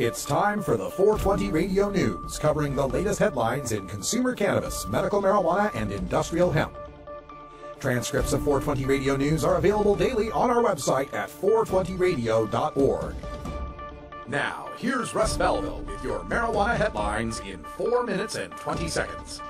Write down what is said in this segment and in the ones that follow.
It's time for the 420 Radio News, covering the latest headlines in consumer cannabis, medical marijuana, and industrial hemp. Transcripts of 420 Radio News are available daily on our website at 420radio.org. Now, here's Russ Belville with your marijuana headlines in 4 minutes and 20 seconds.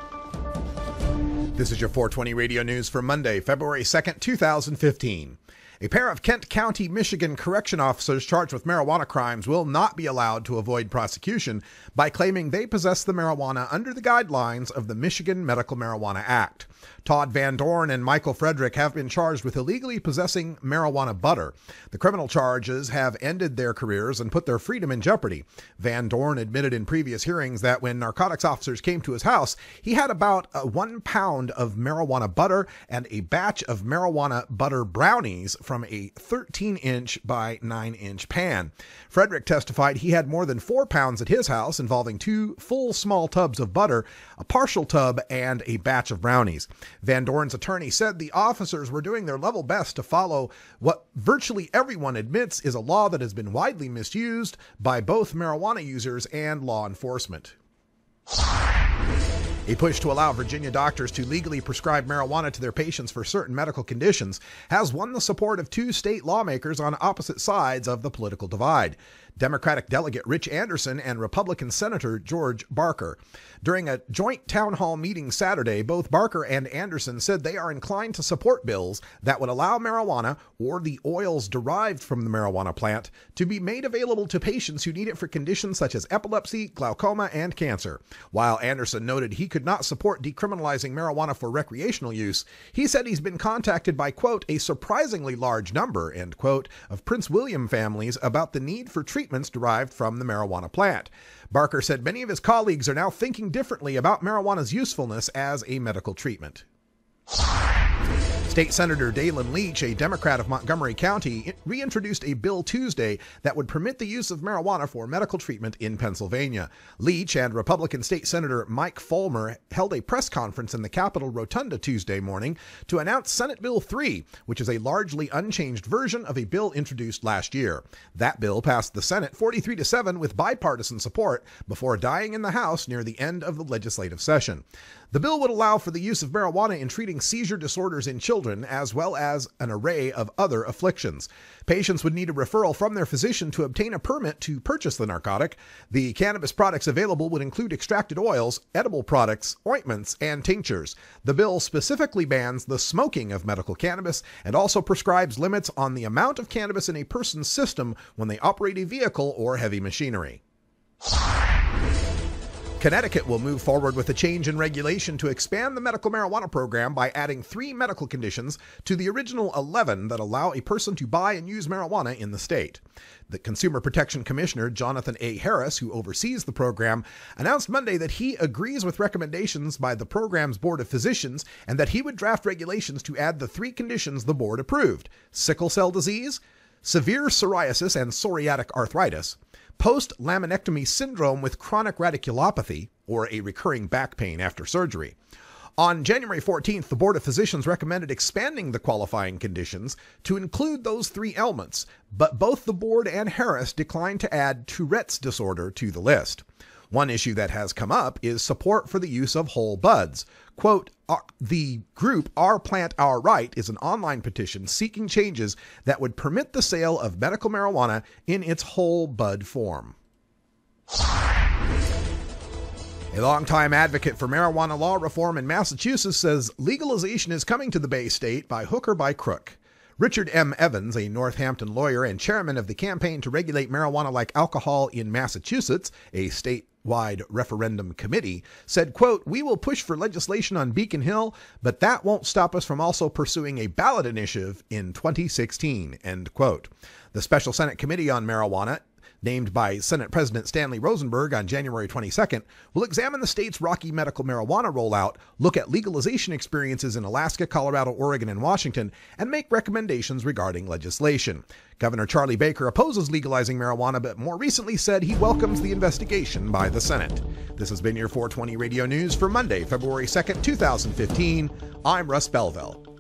This is your 420 Radio News for Monday, February 2nd, 2015. A pair of Kent County, Michigan correction officers charged with marijuana crimes will not be allowed to avoid prosecution by claiming they possess the marijuana under the guidelines of the Michigan Medical Marijuana Act. Todd Van Dorn and Michael Frederick have been charged with illegally possessing marijuana butter. The criminal charges have ended their careers and put their freedom in jeopardy. Van Dorn admitted in previous hearings that when narcotics officers came to his house, he had about 1 pound of marijuana butter and a batch of marijuana butter brownies from a 13-inch by 9-inch pan. Frederick testified he had more than 4 pounds at his house, involving 2 full small tubs of butter, a partial tub, and a batch of brownies. Van Dorn's attorney said the officers were doing their level best to follow what virtually everyone admits is a law that has been widely misused by both marijuana users and law enforcement. A push to allow Virginia doctors to legally prescribe marijuana to their patients for certain medical conditions has won the support of 2 state lawmakers on opposite sides of the political divide: Democratic Delegate Rich Anderson and Republican Senator George Barker. During a joint town hall meeting Saturday, both Barker and Anderson said they are inclined to support bills that would allow marijuana, or the oils derived from the marijuana plant, to be made available to patients who need it for conditions such as epilepsy, glaucoma, and cancer. While Anderson noted he could not support decriminalizing marijuana for recreational use, he said he's been contacted by, quote, a surprisingly large number, end quote, of Prince William families about the need for treatments derived from the marijuana plant. Barker said many of his colleagues are now thinking differently about marijuana's usefulness as a medical treatment. State Senator Daylin Leach, a Democrat of Montgomery County, reintroduced a bill Tuesday that would permit the use of marijuana for medical treatment in Pennsylvania. Leach and Republican State Senator Mike Fulmer held a press conference in the Capitol Rotunda Tuesday morning to announce Senate Bill 3, which is a largely unchanged version of a bill introduced last year. That bill passed the Senate 43-7 with bipartisan support before dying in the House near the end of the legislative session. The bill would allow for the use of marijuana in treating seizure disorders in children, as well as an array of other afflictions. Patients would need a referral from their physician to obtain a permit to purchase the narcotic. The cannabis products available would include extracted oils, edible products, ointments, and tinctures. The bill specifically bans the smoking of medical cannabis and also prescribes limits on the amount of cannabis in a person's system when they operate a vehicle or heavy machinery. Connecticut will move forward with a change in regulation to expand the medical marijuana program by adding 3 medical conditions to the original 11 that allow a person to buy and use marijuana in the state. The Consumer Protection Commissioner, Jonathan A. Harris, who oversees the program, announced Monday that he agrees with recommendations by the program's Board of Physicians and that he would draft regulations to add the 3 conditions the board approved: sickle cell disease, severe psoriasis and psoriatic arthritis, post-laminectomy syndrome with chronic radiculopathy, or a recurring back pain after surgery. On January 14th, the Board of Physicians recommended expanding the qualifying conditions to include those 3 ailments, but both the board and Harris declined to add Tourette's disorder to the list. One issue that has come up is support for the use of whole buds. Quote, the group Our Plant, Our Right is an online petition seeking changes that would permit the sale of medical marijuana in its whole bud form. A longtime advocate for marijuana law reform in Massachusetts says legalization is coming to the Bay State by hook or by crook. Richard M. Evans, a Northampton lawyer and chairman of the Campaign to Regulate Marijuana Like Alcohol in Massachusetts, a statewide referendum committee, said, quote, we will push for legislation on Beacon Hill, but that won't stop us from also pursuing a ballot initiative in 2016, end quote. The Special Senate Committee on Marijuana, named by Senate President Stanley Rosenberg on January 22nd, will examine the state's rocky medical marijuana rollout, look at legalization experiences in Alaska, Colorado, Oregon, and Washington, and make recommendations regarding legislation. Governor Charlie Baker opposes legalizing marijuana, but more recently said he welcomes the investigation by the Senate. This has been your 420 Radio News for Monday, February 2nd, 2015. I'm Russ Belville.